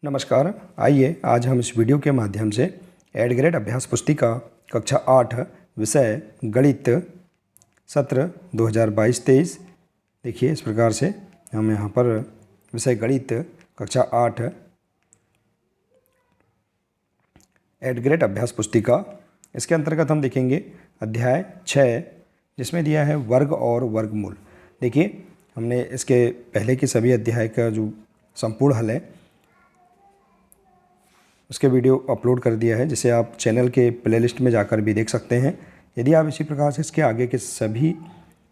नमस्कार। आइए आज हम इस वीडियो के माध्यम से एड ग्रेड अभ्यास पुस्तिका कक्षा 8 विषय गणित सत्र 2022-23 देखिए इस प्रकार से हम यहाँ पर विषय गणित कक्षा 8 एड ग्रेड अभ्यास पुस्तिका, इसके अंतर्गत हम देखेंगे अध्याय 6 जिसमें दिया है वर्ग और वर्गमूल। देखिए हमने इसके पहले के सभी अध्याय का जो संपूर्ण हल है उसके वीडियो अपलोड कर दिया है, जिसे आप चैनल के प्लेलिस्ट में जाकर भी देख सकते हैं। यदि आप इसी प्रकार से इसके आगे के सभी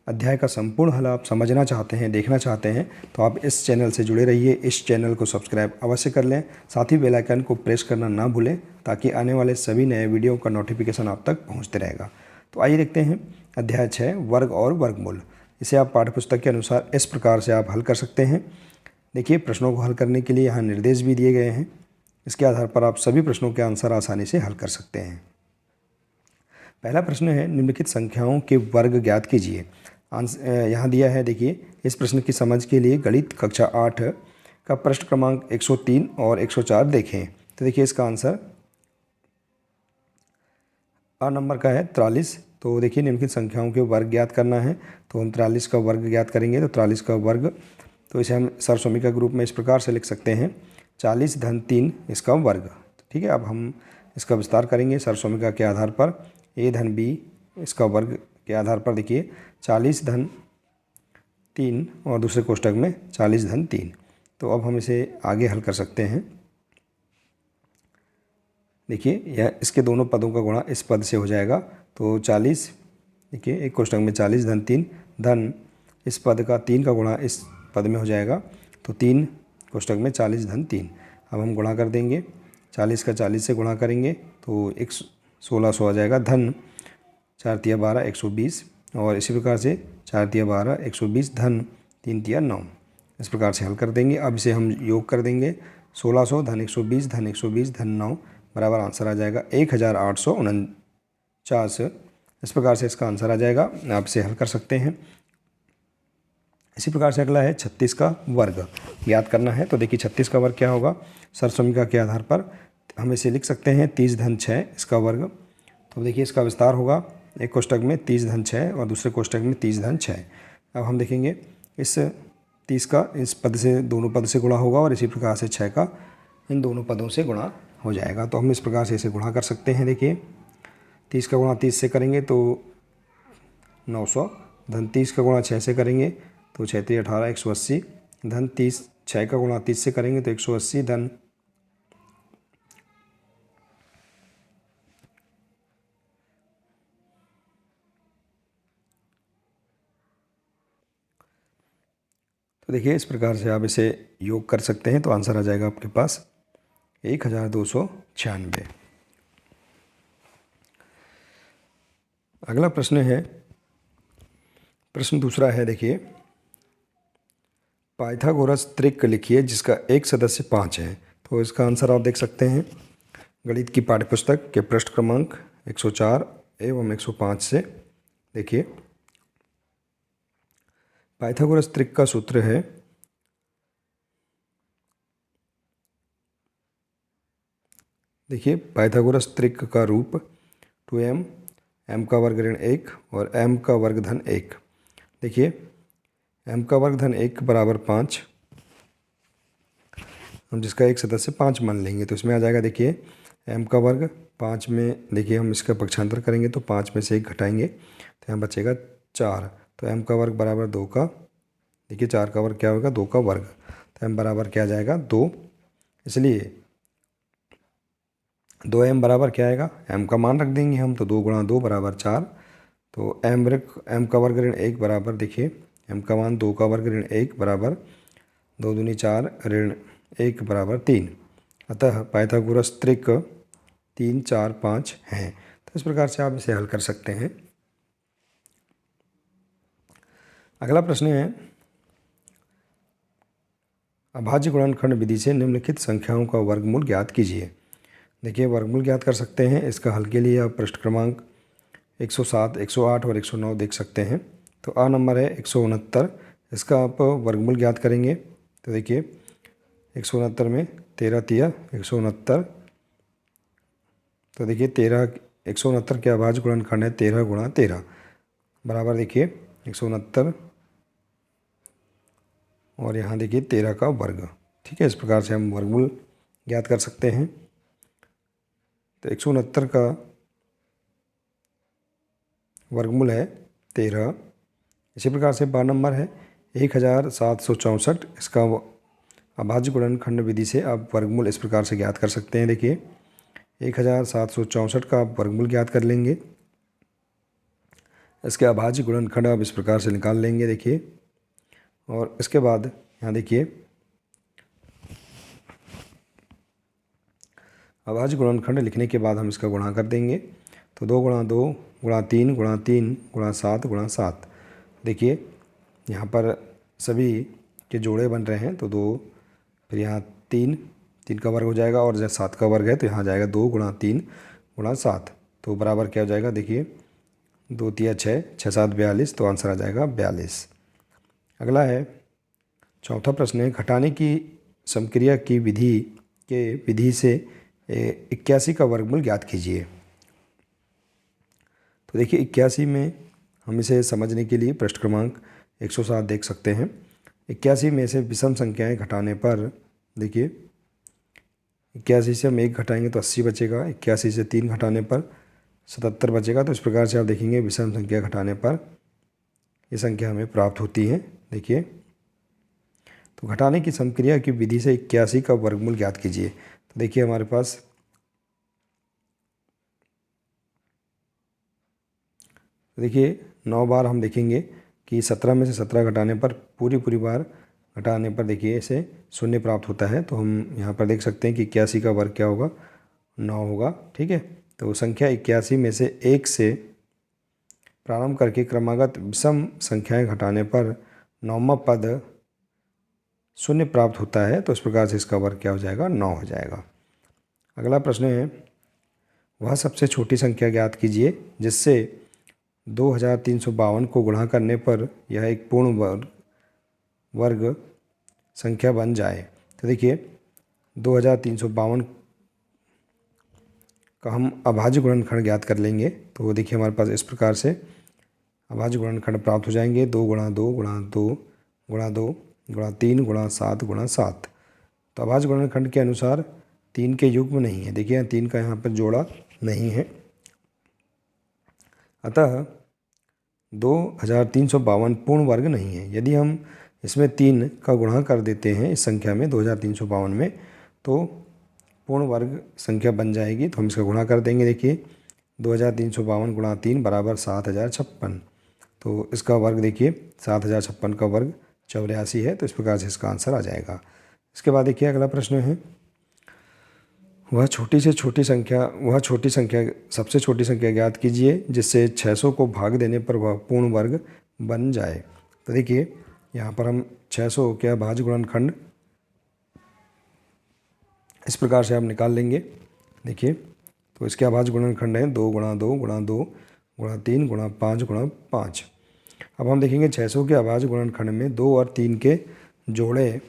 अध्याय का संपूर्ण हल आप समझना चाहते हैं, देखना चाहते हैं, तो आप इस चैनल से जुड़े रहिए। इस चैनल को सब्सक्राइब अवश्य कर लें, साथ ही बेल आइकन को प्रेस करना ना भूलें ताकि आने वाले सभी नए वीडियो का नोटिफिकेशन आप तक पहुँचते रहेगा। तो आइए देखते हैं अध्याय 6 वर्ग और वर्गमूल। इसे आप पाठ्यपुस्तक के अनुसार इस प्रकार से आप हल कर सकते हैं। देखिए प्रश्नों को हल करने के लिए यहाँ निर्देश भी दिए गए हैं, इसके आधार पर आप सभी प्रश्नों के आंसर आसानी से हल कर सकते हैं। पहला प्रश्न है निम्नलिखित संख्याओं के वर्ग ज्ञात कीजिए। यहाँ दिया है, देखिए इस प्रश्न की समझ के लिए गणित कक्षा 8 का प्रश्न क्रमांक 103 और 104 देखें। तो देखिए इसका आंसर आ नंबर का है 43। तो देखिए निम्नलिखित संख्याओं के वर्ग ज्ञात करना है, तो हम 43 का वर्ग ज्ञात करेंगे। तो 43 का वर्ग, तो इसे हम सरसोमिका के रूप में इस प्रकार से लिख सकते हैं 40 धन 3 इसका वर्ग। ठीक है, अब हम इसका विस्तार करेंगे सरसोमिका के आधार पर। a धन b इसका वर्ग के आधार पर देखिए 40 धन 3 और दूसरे कोष्ठक में 40 धन 3। तो अब हम इसे आगे हल कर सकते हैं। देखिए यह इसके दोनों पदों का गुणा इस पद से हो जाएगा। तो 40, देखिए एक कोष्ठक में 40 धन 3 धन इस पद का 3 का गुणा इस पद में हो जाएगा। तो 3 कोष्ठक में 40 धन 3। अब हम गुणा कर देंगे, 40 का 40 से गुणा करेंगे तो 1600 आ जाएगा, धन 4 तिया 12 120, और इसी प्रकार से 4 तिया 12 120 धन 3 तिया 9। इस प्रकार से हल कर देंगे। अब इसे हम योग कर देंगे, 1600 धन 120 धन 120 धन 9 बराबर आंसर आ जाएगा 1849। इस प्रकार से इसका आंसर आ जाएगा। आप इसे हल कर सकते हैं। इसी प्रकार से अगला है 36 का वर्ग ज्ञात करना है। तो देखिए 36 का वर्ग क्या होगा, सरसोमिका के आधार पर हम इसे लिख सकते हैं 30 धन 6 इसका वर्ग। तो देखिए इसका विस्तार होगा, एक कोष्ठक में 30 धन 6 और दूसरे कोष्ठक में 30 धन 6। अब हम देखेंगे इस 30 का इस पद से दोनों पद से गुणा होगा और इसी प्रकार से 6 का इन दोनों पदों से गुणा हो जाएगा। तो हम इस प्रकार से इसे गुणा कर सकते हैं। देखिए 30 का गुणा 30 से करेंगे तो 900 धन 30 का गुणा 6 से करेंगे तो 6 तिया 18 180 धन 30, 6 का गुणा 30 से करेंगे तो 180 धन तो देखिए इस प्रकार से आप इसे योग कर सकते हैं। तो आंसर आ जाएगा आपके पास 1296। अगला प्रश्न है, प्रश्न दूसरा है, देखिए पाइथागोरस त्रिक लिखिए जिसका एक सदस्य 5 है। तो इसका आंसर आप देख सकते हैं गणित की पाठ्यपुस्तक के पृष्ठ क्रमांक 104 एवं 105 से। देखिए पाइथागोरस त्रिक का सूत्र है, देखिए पाइथागोरस त्रिक का रूप 2m m का वर्ग ऋण 1 और m का वर्ग धन 1। देखिए m का वर्ग धन 1 बराबर 5, हम जिसका एक सदस्य 5 मान लेंगे। तो इसमें आ जाएगा, देखिए m का वर्ग 5 में, देखिए हम इसका पक्षांतर करेंगे तो 5 में से 1 घटाएंगे तो यहाँ बचेगा 4। तो m का वर्ग बराबर 2 का, देखिए 4 का वर्ग क्या होगा, 2 का वर्ग। तो m बराबर क्या आ जाएगा 2, इसलिए 2m बराबर क्या आएगा, m का मान रख देंगे हम, तो 2 गुणा 2 बराबर 4। तो m का वर्ग ऋण 1 बराबर, देखिए m का मान 2 का वर्ग ऋण 1 बराबर 2 दूनी 4 ऋण 1 बराबर 3। अतः पाइथागोरस त्रिक 3 4 5 है। तो इस प्रकार से आप इसे हल कर सकते हैं। अगला प्रश्न है, अभाज्य गुणनखंड विधि से निम्नलिखित संख्याओं का वर्गमूल ज्ञात कीजिए। देखिए वर्गमूल ज्ञात कर सकते हैं। इसका हल के लिए आप पृष्ठ क्रमांक 107, 108 और 109 देख सकते हैं। तो आ नंबर है 169, इसका आप वर्गमूल ज्ञात करेंगे। तो देखिए 169 में 13 तिया 169। तो देखिए 13 169 के अभाज्य गुणनखंड है 13 गुणा 13 बराबर देखिए 169 और यहाँ देखिए 13 का वर्ग। ठीक है, इस प्रकार से हम वर्गमूल ज्ञात कर सकते हैं। तो 169 का वर्गमूल है 13। इसी प्रकार से 12 नंबर है 1764। इसका अभाज्य गुणनखंड विधि से आप वर्गमूल इस प्रकार से ज्ञात कर सकते हैं। देखिए 1764 का आप वर्गमूल ज्ञात कर लेंगे। इसके अभाज्य गुणनखंड आप इस प्रकार से निकाल लेंगे। देखिए और इसके बाद यहाँ देखिए अभाज्य गुणनखंड लिखने के बाद हम इसका गुणा कर देंगे। तो 2 गुणा 2 गुणा 3 गुणा 3 गुणा 7 गुणा 7। देखिए यहाँ पर सभी के जोड़े बन रहे हैं। तो 2 फिर यहाँ 3 का वर्ग हो जाएगा और जब 7 का वर्ग है तो यहाँ जाएगा 2 गुणा 3 गुणा 7। तो बराबर क्या हो जाएगा, देखिए 2 तिया 6 6 7 42। तो आंसर आ जाएगा 42। अगला है चौथा प्रश्न है घटाने की समक्रिया की विधि से 81 का वर्गमूल ज्ञात कीजिए। तो देखिए 81 में हम इसे समझने के लिए पृष्ठ क्रमांक 107 देख सकते हैं। 81 में से विषम संख्याएं घटाने पर देखिए 81 से हम 1 घटाएंगे तो 80 बचेगा। 81 से 3 घटाने पर 77 बचेगा। तो इस प्रकार से आप देखेंगे विषम संख्या घटाने पर ये संख्या हमें प्राप्त होती है। देखिए तो घटाने की समक्रिया की विधि से 81 का वर्गमूल ज्ञात कीजिए। तो देखिए हमारे पास देखिए 9 बार हम देखेंगे कि 17 में से 17 घटाने पर पूरी बार घटाने पर देखिए इसे शून्य प्राप्त होता है। तो हम यहाँ पर देख सकते हैं कि 81 का वर्ग क्या होगा, 9 होगा। ठीक है, तो संख्या 81 में से 1 से प्रारंभ करके क्रमागत विषम संख्याएं घटाने पर 9वां पद शून्य प्राप्त होता है। तो इस प्रकार से इसका वर्ग क्या हो जाएगा, 9 हो जाएगा। अगला प्रश्न है वह सबसे छोटी संख्या ज्ञात कीजिए जिससे 2352 को गुणा करने पर यह एक पूर्ण वर्ग संख्या बन जाए। तो देखिए 2352 का हम अभाज्य गुणनखंड ज्ञात कर लेंगे। तो देखिए हमारे पास इस प्रकार से अभाज्य गुणनखंड प्राप्त हो जाएंगे। 2 गुणा 2 गुणा 2 गुणा 2 गुणा 3 गुणा 7 गुणा 7। तो अभाज्य गुणनखंड के अनुसार 3 के युग्म नहीं है। देखिए 3 का यहाँ पर जोड़ा नहीं है, अतः 2352 पूर्ण वर्ग नहीं है। यदि हम इसमें 3 का गुणा कर देते हैं इस संख्या में 2352 में, तो पूर्ण वर्ग संख्या बन जाएगी। तो हम इसका गुणा कर देंगे। देखिए 2352 गुणा 3 बराबर 7056। तो इसका वर्ग देखिए 7056 का वर्ग 84 है। तो इस प्रकार से इसका आंसर आ जाएगा। इसके बाद देखिए अगला प्रश्न है वह छोटी छोटी संख्या सबसे छोटी संख्या ज्ञात कीजिए जिससे 600 को भाग देने पर वह पूर्ण वर्ग बन जाए। तो देखिए यहाँ पर हम 600 के अभाज्य गुणनखंड इस प्रकार से हम निकाल लेंगे। देखिए तो इसके अभाज्य गुणनखंड है 2 गुणा 2 गुणा 2 गुणा 3 गुणा 5 गुणा 5। अब हम देखेंगे 600 के अभाज्य गुणनखंड में 2 और 3 के जोड़े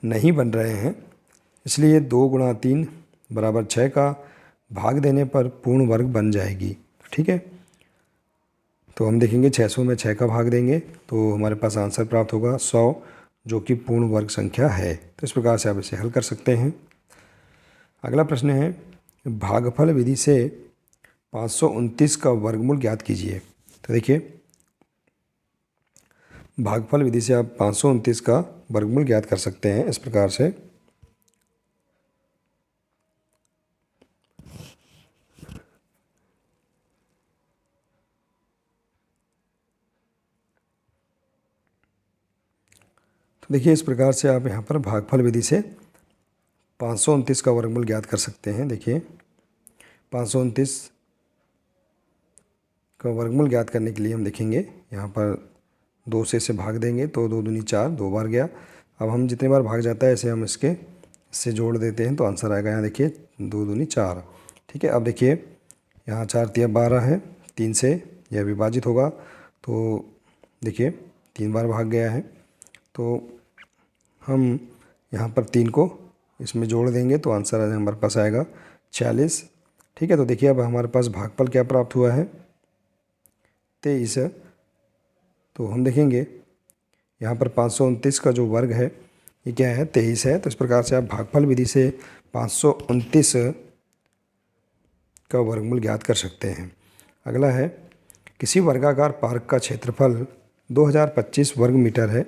नहीं बन रहे हैं, इसलिए 2 गुणा 3 बराबर 6 का भाग देने पर पूर्ण वर्ग बन जाएगी। ठीक है, तो हम देखेंगे 600 में 6 का भाग देंगे तो हमारे पास आंसर प्राप्त होगा 100, जो कि पूर्ण वर्ग संख्या है। तो इस प्रकार से आप इसे हल कर सकते हैं। अगला प्रश्न है भागफल विधि से 529 का वर्गमूल ज्ञात कीजिए। तो देखिए भागफल विधि से आप 529 का वर्गमूल ज्ञात कर सकते हैं इस प्रकार से। तो देखिए इस प्रकार से आप यहाँ पर भागफल विधि से 529 का वर्गमूल ज्ञात कर सकते हैं। देखिए 529 का वर्गमूल ज्ञात करने के लिए हम देखेंगे यहाँ पर 2 से इसे भाग देंगे तो 2 दूनी 4, 2 बार गया। अब हम जितने बार भाग जाता है ऐसे हम इससे जोड़ देते हैं तो आंसर आएगा यहाँ देखिए 2 दूनी 4। ठीक है, अब देखिए यहाँ 4 तिया 12 है, 3 से यह विभाजित होगा। तो देखिए 3 बार भाग गया है तो हम यहाँ पर 3 को इसमें जोड़ देंगे तो आंसर हमारे पास आएगा 46। ठीक है, तो देखिए अब हमारे पास भागफल क्या प्राप्त हुआ है, 23। तो हम देखेंगे यहाँ पर 529 का जो वर्ग है ये क्या है, 23 है। तो इस प्रकार से आप भागफल विधि से 529 का वर्गमूल ज्ञात कर सकते हैं। अगला है, किसी वर्गाकार पार्क का क्षेत्रफल 2025 वर्ग मीटर है।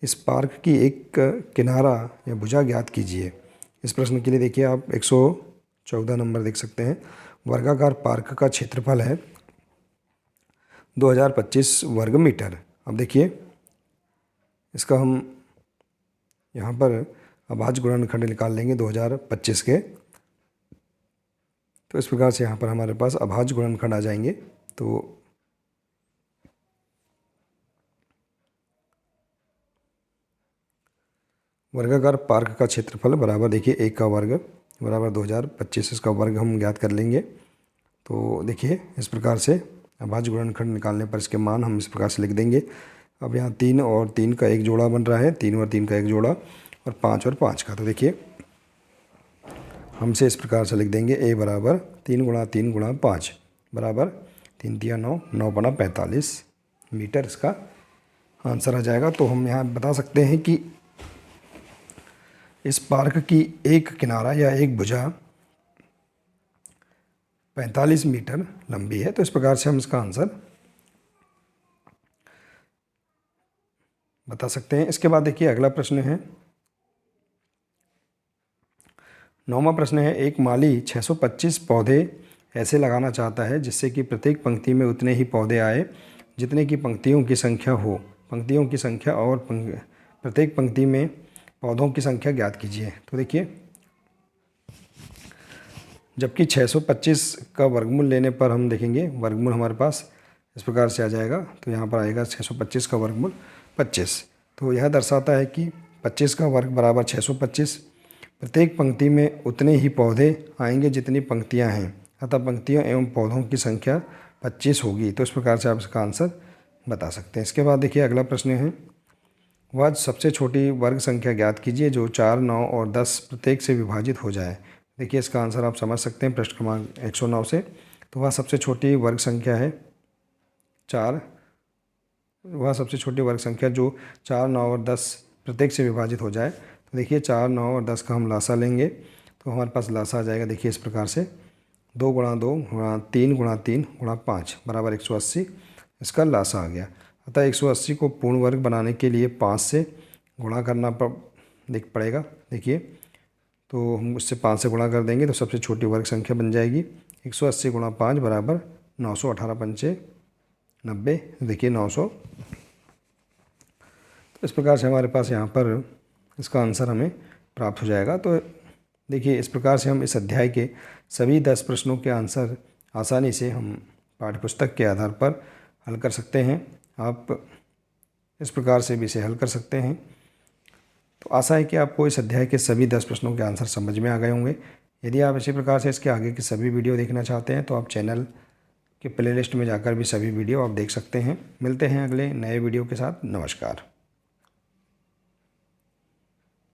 इस पार्क की एक किनारा या भुजा ज्ञात कीजिए। इस प्रश्न के लिए देखिए आप 114 नंबर देख सकते हैं। वर्गाकार पार्क का क्षेत्रफल है 2025 वर्ग मीटर। अब देखिए इसका हम यहाँ पर अभाज्य गुणनखंड निकाल लेंगे 2025 के। तो इस प्रकार से यहाँ पर हमारे पास अभाज्य गुणनखंड आ जाएंगे। तो वर्गाकार पार्क का क्षेत्रफल बराबर देखिए 1 का वर्ग बराबर 2025, इसका वर्ग हम ज्ञात कर लेंगे। तो देखिए इस प्रकार से अभाज्य गुणनखंड निकालने पर इसके मान हम इस प्रकार से लिख देंगे। अब यहाँ 3 और 3 का एक जोड़ा बन रहा है, 3 और 3 का एक जोड़ा, और 5 और 5 का। तो देखिए हमसे इस प्रकार से लिख देंगे a बराबर 3 गुणा 3 गुणा 5 बराबर 3 तिया 9, 9 बना 45 मीटर इसका आंसर आ जाएगा। तो हम यहाँ बता सकते हैं कि इस पार्क की एक किनारा या एक भुजा 45 मीटर लंबी है। तो इस प्रकार से हम इसका आंसर बता सकते हैं। इसके बाद देखिए अगला प्रश्न है, 9वां प्रश्न है, एक माली 625 पौधे ऐसे लगाना चाहता है जिससे कि प्रत्येक पंक्ति में उतने ही पौधे आए जितने की पंक्तियों की संख्या हो। पंक्तियों की संख्या और प्रत्येक पंक्ति में पौधों की संख्या ज्ञात कीजिए। तो देखिए जबकि 625 का वर्गमूल लेने पर हम देखेंगे वर्गमूल हमारे पास इस प्रकार से आ जाएगा। तो यहाँ पर आएगा 625 का वर्गमूल 25। तो यह दर्शाता है कि 25 का वर्ग बराबर 625। प्रत्येक पंक्ति में उतने ही पौधे आएंगे जितनी पंक्तियाँ हैं, अतः पंक्तियों एवं पौधों की संख्या 25 होगी। तो इस प्रकार से आप इसका आंसर बता सकते हैं। इसके बाद देखिए अगला प्रश्न है, वह सबसे छोटी वर्ग संख्या ज्ञात कीजिए जो 4, 9 और 10 प्रत्येक से विभाजित हो जाए। देखिए इसका आंसर आप समझ सकते हैं पृष्ठ क्रमांक 109 से। तो वह सबसे छोटी वर्ग संख्या है 4। वह सबसे छोटी वर्ग संख्या जो 4, 9 और 10 प्रत्येक से विभाजित हो जाए। तो देखिए 4, 9 और 10 का हम लासा लेंगे तो हमारे पास लासा आ जाएगा देखिए इस प्रकार से 2 गुणा 2 गुणा 3 गुणा 3 गुणा 5 बराबर 180, इसका लासा आ गया। अतः 180 को पूर्ण वर्ग बनाने के लिए 5 से गुणा करना पड़ेगा। देखिए तो हम उससे 5 से गुणा कर देंगे तो सबसे छोटी वर्ग संख्या बन जाएगी 180 गुणा 5 बराबर 900, 18 पंचे 90, देखिए 900। तो इस प्रकार से हमारे पास यहाँ पर इसका आंसर हमें प्राप्त हो जाएगा। तो देखिए इस प्रकार से हम इस अध्याय के सभी 10 प्रश्नों के आंसर आसानी से हम पाठ्यपुस्तक के आधार पर हल कर सकते हैं। आप इस प्रकार से भी इसे हल कर सकते हैं। तो आशा है कि आपको इस अध्याय के सभी 10 प्रश्नों के आंसर समझ में आ गए होंगे। यदि आप इसी प्रकार से इसके आगे की सभी वीडियो देखना चाहते हैं तो आप चैनल के प्लेलिस्ट में जाकर भी सभी वीडियो आप देख सकते हैं। मिलते हैं अगले नए वीडियो के साथ। नमस्कार।